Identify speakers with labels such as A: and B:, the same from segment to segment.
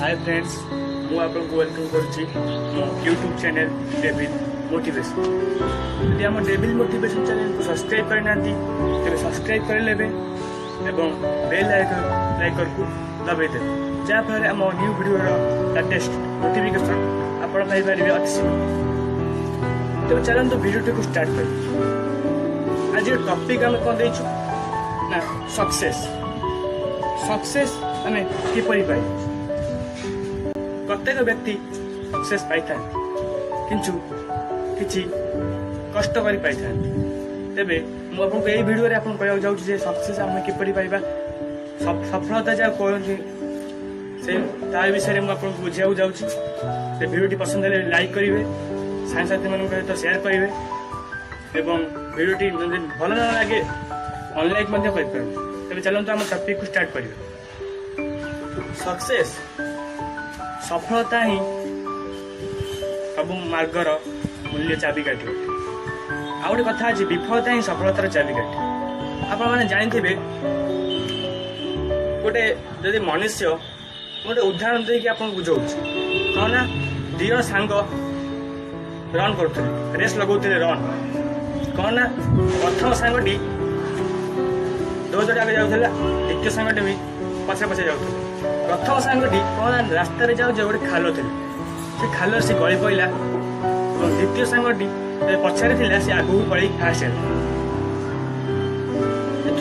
A: Hi friends मु आपको welcome करुच्ची मो यूट्यूब चैनल डेविल मोटिवेशन। यदि आम डेविल मोटिवेशन चैनल को सब्सक्राइब करना तेज सब्सक्राइब कर लेबे एवं बेल आइकन को दबाई देवे जहाँफल आम न्यू वीडियो लेटेस्ट नोटिफिकेशन आपण पाइपर अति शीघ्र। तेज चलते वीडियो को स्टार्ट कर। आज टॉपिक आम कौन देचु ना सक्सेस। सक्सेस आम किपरि पाई प्रत्येक व्यक्ति सक्सेस पाई था किंतु किछि कष्ट करी पाई था। तेबे मु आपको एई वीडियो रे आपन कहया जाउछि जे सक्सेस आम किपरि पाइबा सफलता जा कहନ୍ତି से ता विषय रे मु आपन बुझाउ जाउछि। से वीडियोटी पसंद हेले लाइक करिवे साथी साथी मन सहित शेयर करिवे एवं वीडियोटी जदि भल न लागे अनलाइक मध्ये करि परबे। तेबे चलंतु हम टॉपिक को स्टार्ट करिवे। सक्सेस सफलता ही सब मार्गर मूल्य चाबिकाठी। आ गोटे कथा अच्छी विफलता ही सफलतार चाबिकाठी। आप जानते गोटे जदि मनुष्य गोटे उदाहरण देकी आप बुझाऊँ कौन ना दीज सांग रन कर रेस लगौले रन कौन ना प्रथम सांगटी दौड़ आगे जाऊला द्वितीय सांगटी भी पछे पछे जाऊँ। प्रथम सांगटी कौन रास्त जाऊ गोटे खाल थे से खाल से गली पड़ा और द्वितीय सांगटी पछारे थी से आगू पड़े फास्ट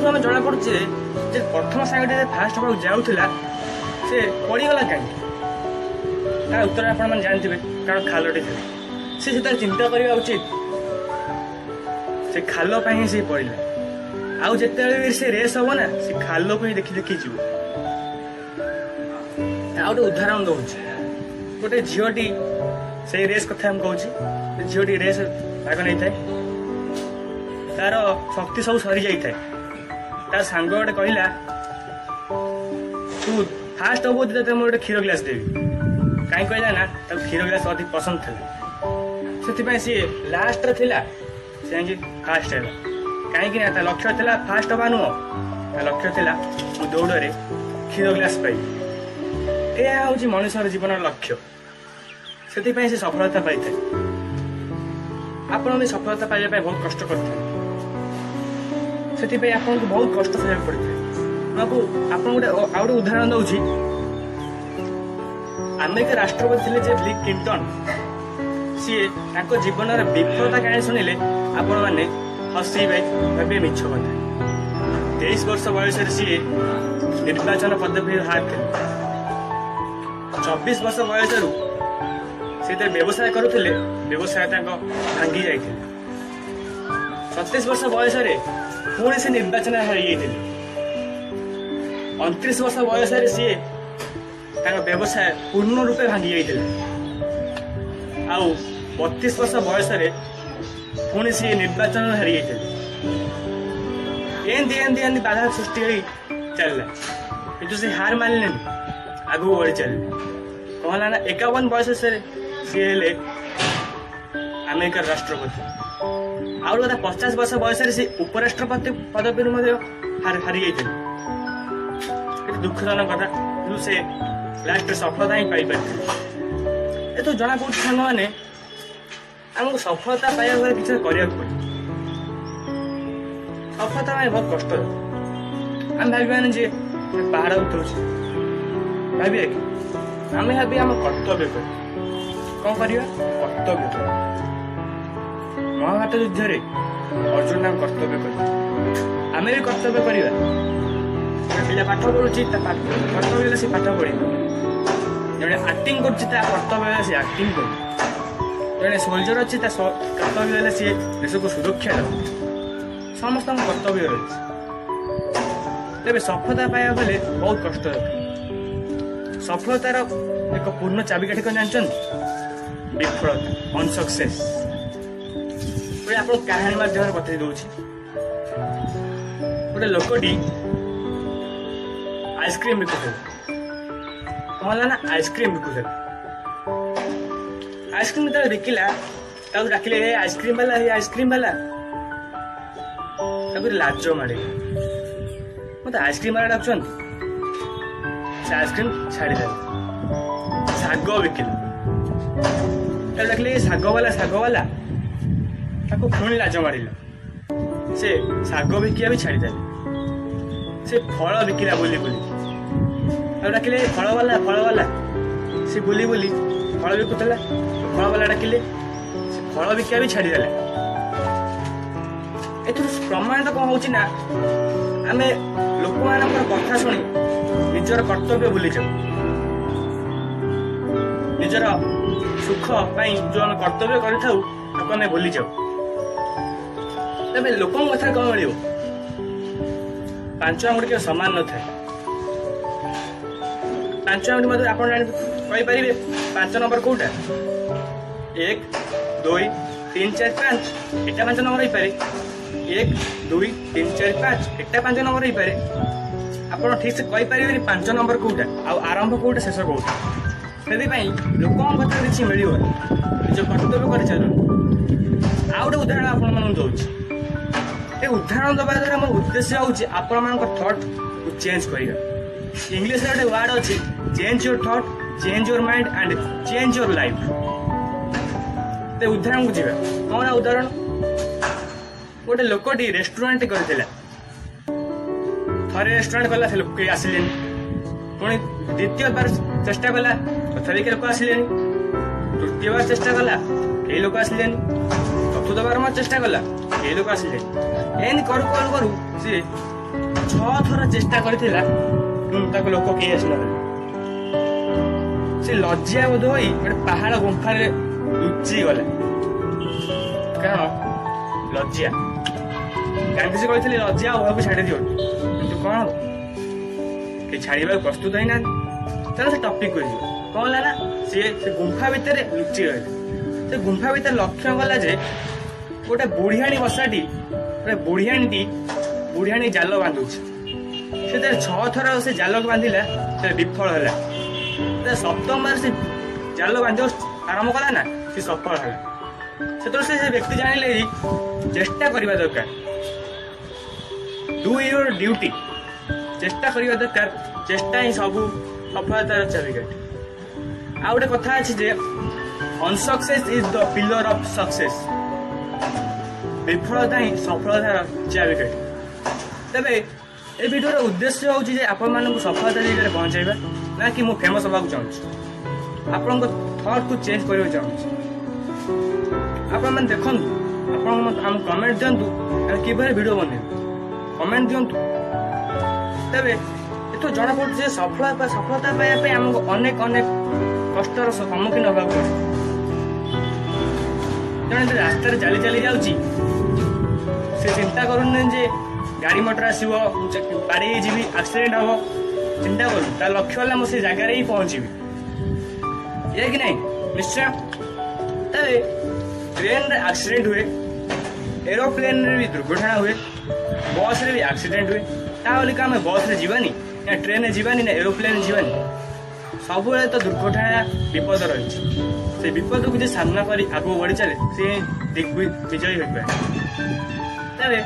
A: आम जना पड़े प्रथम सांगटी फास्ट हवा जाऊला से पड़गला कहीं तार उत्तर आप जानते कारण खालटी थे से चिंता करवा उचित से खाल से पड़ा आउ जिते से रेस हम ना से खाल को ही देखी देखी जीव। गोटे उदाहरण दौर गोटे झीटी से रेस कथा हम कहूँ झीटी रेस भाग नहीं था तार शक्ति सब सरी जाए तार सांग गोटे कहला तू फास्ट हम तो गोटे क्षीर गिलास देवी कहीं कहला ना क्षीर गिलास अधिक पसंद था से लास्ट थिला से फास्ट है कहीं लक्ष्य था फास्ट हवा नुह लक्ष्य था दौड़ में क्षीर गिलास पाई। यह हूँ मनुष्य जीवन लक्ष्य से सफलता पाई था। आपन भी सफलता पाइबा बहुत कष्ट करते आपन को बहुत कष्ट सहन पड़ता है। आप गोटे उदाहरण दूसरी अमेरिका राष्ट्रपति थे बिल क्लिंटन सी जीवन विफलता कहानी शुणिले आपण मैंने हसवे भावे मिछ कथा। 23 वर्ष बयस सी निर्वाचन पदवी हार थे। 24 वर्ष बयस से व्यवसाय करुले व्यवसाय भांगी जाते। 37 वर्ष बयस पुणी से निर्वाचन हारी जाते। 29 वर्ष बयस सी व्यवसाय पूर्ण रूपे भांगी जाते। आउ 32 वर्ष बयस पुणी सी निर्वाचन हारी जाते। एमती बाधा सृष्टि चलला किंतु से हार मानिले आगू बढ़ी चलिए कहला ना 51 बयस से सी अमेरिकार राष्ट्रपति आउ 50 वर्ष बयस से उपराष्ट्रपति पदवी हारी जाते। दुखजनक कथा कि से लास्ट सफलता ही पाई पारे। ये तो जना पड़े सांग मैंने आमको सफलता पाइबा किसी पड़े सफलता पाई बहुत कष्ट। आम भाई जे पहाड़ उतरू भाविया कि आम भावी आम कर्तव्य कर कौन करवा कर्तव्य कर। महाभारत युद्ध अर्जुन नाम कर्तव्य कर आम भी कर्तव्य करवा। पिला पाठ पढ़ुची कर्तव्य से पाठ पढ़ जड़े आक्टिंग कर्तव्य से आक्टिंग कर जड़े सोल्जर अच्छी कर्तव्य सी देश को सुरक्षा दे समस्त कर्तव्य रही। तेज सफलता पाइबा बेले बहुत कष्ट दरकार। सफलतार एक पूर्ण चाबिकाठी कौन जानते विफलता अनसक्सेस। आप कहानी माध्यम बता दूसरी गोटे लोकटी आइसक्रीम बिकुल कहला ना आइसक्रीम बिकुल आइसक्रीम जो बिकिला डाकिले आइसक्रीम वाला लाज मारे मत आइसक्रीम वाला डाक ସେ ଆଇସ୍କ୍ରିମ୍ ଛାଡ଼ିଦେଲେ। ଶାଗ ବିକିଲେ, ଦେଖିଲେ ଶାଗ ବାଲା ତାକୁ ପୁଣି ଲାଜ ମାରିଲା, ସେ ଶାଗ ବିକିବା ବି ଛାଡ଼ିଦେଲେ। ସେ ଫଳ ବିକିଲା ବୁଲି ଆଉ ଡାକିଲେ ଫଳବାଲା, ସେ ବୁଲି ଫଳ ବିକୁଥିଲା। ଫଳବାଲା ଡାକିଲେ, ସେ ଫଳ ବିକିବା ବି ଛାଡ଼ିଦେଲା। ଏଥିରୁ ପ୍ରମାଣିତ କ'ଣ ହଉଛି ନା, ଆମେ ଲୋକମାନଙ୍କର କଥା ଶୁଣି ନିଜର କର୍ତ୍ତବ୍ୟ ଭୁଲିଯାଉ। ନିଜର ସୁଖ ପାଇଁ ଯୋଉ ଆମେ କର୍ତ୍ତବ୍ୟ କରିଥାଉ ତାକୁ ଆମେ ଭୁଲିଯାଉ। ତେବେ ଲୋକଙ୍କ କଥାରେ କ'ଣ ମିଳିବ? 5 ଆଙ୍ଗୁଠି କେବେ ସମାନ ନଥାଏ। 5 ଆଙ୍ଗୁଠି ମଧ୍ୟ ଆପଣ କହିପାରିବେ 5 ନମ୍ବର କୋଉଟା? 1 2 3 4 5 ଏଟା 5 ନମ୍ବର ହେଇପାରେ। 1 2 3 4 5 ଏଟା 5 ନମ୍ବର ହେଇପାରେ। ଆପଣ ଠିକ ସେ କହିପାରିବେନି 5 ନମ୍ବର କୋଉଟା, ଆଉ ଆରମ୍ଭ କୋଉଟା, ଶେଷ କୋଉଟା। ସେଥିପାଇଁ ଲୋକଙ୍କ କଥାରେ କିଛି ମିଳିବନି, ନିଜ କର୍ତ୍ତବ୍ୟ କରିଚାଲନ୍ତୁ। ଆଉ ଗୋଟେ ଉଦାହରଣ ଆପଣମାନଙ୍କୁ ଦଉଛି। ଏ ଉଦାହରଣ ଦେବା ଦ୍ୱାରା ଆମର ଉଦ୍ଦେଶ୍ୟ ହେଉଛି ଆପଣମାନଙ୍କ ଥଟ୍କୁ ଚେଞ୍ଜ କରିବା। ଇଂଲିଶରେ ଗୋଟେ ୱାର୍ଡ ଅଛି, change your thought, change your mind and change your life. ତ ଉଦାହରଣକୁ ଯିବା। କ'ଣ ଉଦାହରଣ? ଗୋଟେ ଲୋକଟି ରେଷ୍ଟୁରାଣ୍ଟ କରିଥିଲା। ଥରେ ରେଷ୍ଟୁରାଣ୍ଟ କଲା, ସେ ଲୋକ କେହି ଆସିଲେନି। ପୁଣି ଦ୍ୱିତୀୟବାର ଚେଷ୍ଟା କଲା, ତଥାପି କେହି ଲୋକ ଆସିଲେନି। ତୃତୀୟବାର ଚେଷ୍ଟା କଲା, କେହି ଲୋକ ଆସିଲେନି। ଚତୁର୍ଥବାର ଚେଷ୍ଟା କଲା, କେହି ଲୋକ ଆସିଲେନି। ଏମିତି କରୁ ସେ 6 ଥର ଚେଷ୍ଟା କରିଥିଲା, ତାକୁ ଲୋକ କେହି ଆସିନଥିଲେ। ସେ ଲଜ୍ଜା ବୋଧ ହୋଇ ଗୋଟେ ପାହାଡ଼ ଗୁମ୍ଫାରେ ଲୁଚି ଗଲା। କାରଣ ଲଜ୍ଜା। ଗାନ୍ଧିଜୀ କହିଥିଲେ ଲଜ୍ଜା ଆଉ ଭୟକୁ ଛାଡ଼ି ଦିଅନ୍ତୁ, କିନ୍ତୁ କ'ଣ ହବ? କେହି ଛାଡ଼ିବାକୁ ପ୍ରସ୍ତୁତ ହେଇନାହାନ୍ତି। ତାହେଲେ ସେ ଟପିକ୍ ଯିବ। କ'ଣ ହେଲା ନା, ସେ ଗୁମ୍ଫା ଭିତରେ ଲୁଚି ରହିଲା। ସେ ଗୁମ୍ଫା ଭିତରେ ଲକ୍ଷ୍ୟ କଲା ଯେ ଗୋଟେ ବୁଢ଼ିଆଣୀଟି ଜାଲ ବାନ୍ଧୁଛି। ସେ 6 ଥର ସେ ଜାଲକୁ ବାନ୍ଧିଲା, ସେ ବିଫଳ ହେଲା। 7ବାର ସେ ଜାଲ ବାନ୍ଧିବା ଆରମ୍ଭ କଲା ନା, ସେ ସଫଳ ହେଲା। ସେତେବେଳେ ସେ ବ୍ୟକ୍ତି ଜାଣିଲେ ଚେଷ୍ଟା କରିବା ଦରକାର। ଡୁ ୟୁର ଡ୍ୟୁଟି, ଚେଷ୍ଟା କରିବା ଦରକାର। ଚେଷ୍ଟା ହିଁ ସବୁ ସଫଳତାର ଚାବିକାଠି। ଆଉ ଗୋଟେ କଥା ଅଛି ଯେ unsuccess is the pillar of success. ବିଫଳତା ହିଁ ସଫଳତାର ଚାବିକାଠି। ତେବେ ଏ ଭିଡ଼ିଓର ଉଦ୍ଦେଶ୍ୟ ହେଉଛି ଯେ ଆପଣମାନଙ୍କୁ ସଫଳତା ଜାଗାରେ ପହଞ୍ଚାଇବା, ନା କି ମୁଁ ଫେମସ୍ ହେବାକୁ ଚାହୁଁଛି। ଆପଣଙ୍କ ଥଟ୍କୁ ଚେଞ୍ଜ କରିବାକୁ ଚାହୁଁଛି। ଆପଣମାନେ ଦେଖନ୍ତୁ, ଆମକୁ କମେଣ୍ଟ ଦିଅନ୍ତୁ ଆମେ କିଭଳି ଭିଡ଼ିଓ ବନେଇବୁ। କମେଣ୍ଟ ଦିଅନ୍ତୁ। ତେବେ ଏଠୁ ଜଣାପଡ଼ୁଛି ଯେ ସଫଳତା ପାଇବା ପାଇଁ ଆମକୁ ଅନେକ କଷ୍ଟର ସମ୍ମୁଖୀନ ହେବାକୁ ପଡ଼ିବ। ଜଣେ ରାସ୍ତାରେ ଚାଲି ଯାଉଛି, ସେ ଚିନ୍ତା କରୁନି ଯେ ଗାଡ଼ି ମଟର ଆସିବ, ବାଡ଼େଇ ଯିବି, ଆକ୍ସିଡେଣ୍ଟ ହବ। ଚିନ୍ତା କରୁନି, ତା ଲକ୍ଷ୍ୟ ହେଲା ମୁଁ ସେ ଜାଗାରେ ହିଁ ପହଞ୍ଚିବି, ଇଏ କି ନାହିଁ? ନିଶ୍ଚୟ। ତେବେ ଟ୍ରେନରେ ଆକ୍ସିଡେଣ୍ଟ ହୁଏ, ଏରୋପ୍ଲେନରେ ବି ଦୁର୍ଘଟଣା ହୁଏ, ବସ୍ରେ ବି ଆକ୍ସିଡେଣ୍ଟ ହୁଏ। ତା ବୋଲି ଆମେ ବସ୍ରେ ଯିବାନି, ନା ଟ୍ରେନରେ ଯିବାନି, ନା ଏରୋପ୍ଲେନରେ ଯିବାନି? ସବୁବେଳେ ତ ଦୁର୍ଘଟଣା ବିପଦ ରହିଛି। ସେ ବିପଦକୁ ଯେ ସାମ୍ନା କରି ଆଗକୁ ବଢ଼ି ଚାଲେ, ସେ ବିଜୟୀ ହୋଇପାରେ। ତେବେ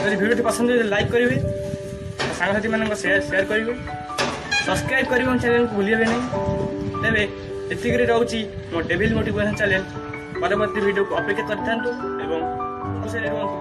A: ଯଦି ଭିଡ଼ିଓଟି ପସନ୍ଦ ହୁଏ ଲାଇକ୍ କରିବେ, ସାଙ୍ଗସାଥିମାନଙ୍କ ସେୟାର କରିବେ, ସବସ୍କ୍ରାଇବ୍ କରିବେ ମୋ ଚ୍ୟାନେଲକୁ ଭୁଲିବେ ନାହିଁ। ତେବେ ଏତିକିରେ ରହୁଛି ମୋ ଡେଭିଲ୍ ମୋଟିଭେସନ୍ ଚ୍ୟାନେଲ। ପରବର୍ତ୍ତୀ ଭିଡ଼ିଓକୁ ଅପେକ୍ଷା କରିଥାନ୍ତୁ ଏବଂ ଖୁସିରେ ରୁହନ୍ତୁ।